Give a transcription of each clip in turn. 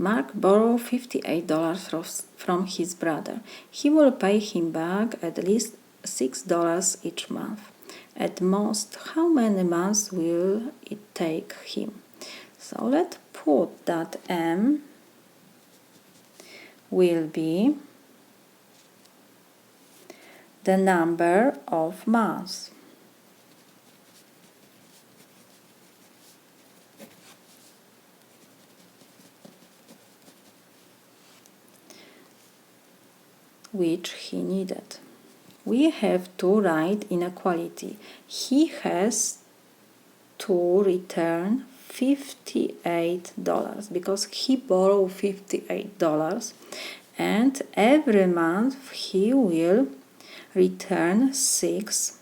Mark borrowed $58 from his brother. He will pay him back at least $6 each month. At most, how many months will it take him? So let's put that M will be the number of months. Which he needed. We have to write inequality. He has to return $58 because he borrowed $58 and every month he will return $6.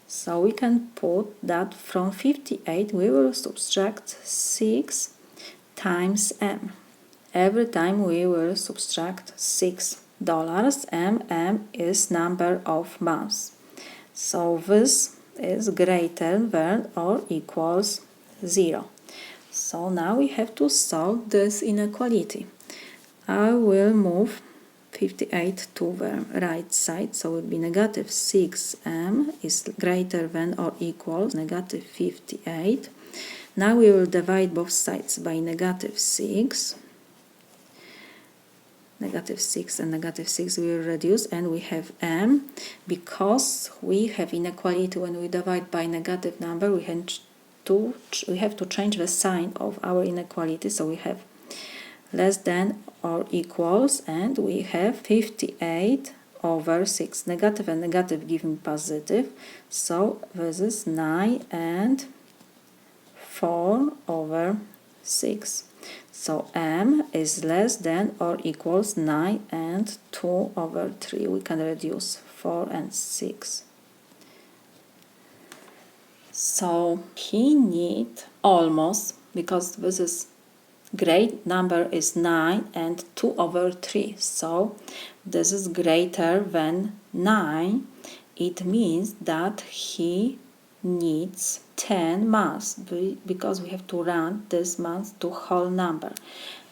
So we can put that from 58 we will subtract 6 times M. Every time we will subtract $6. M is number of months. So this is greater than or equals 0. So now we have to solve this inequality. I will move 58 to the right side, so it will be negative 6m is greater than or equals negative 58. Now we will divide both sides by negative 6. Negative 6 and negative 6 will reduce and we have m. Because we have inequality when we divide by negative number, we have to change the sign of our inequality, so we have less than or equals and we have 58 over 6. Negative and negative give me positive, so this is 9 and 4 over 6. So m is less than or equals 9 and 2 over 3. We can reduce 4 and 6. So he need almost, because this is great number is 9 and 2 over 3. So this is greater than 9. It means that he needs 10 months because we have to round this month to whole number.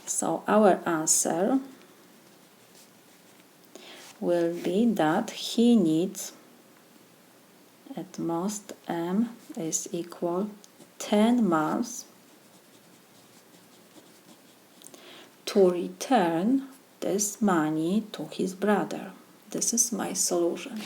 So our answer will be that he needs at most m is equal 10 months to return this money to his brother. This is my solution.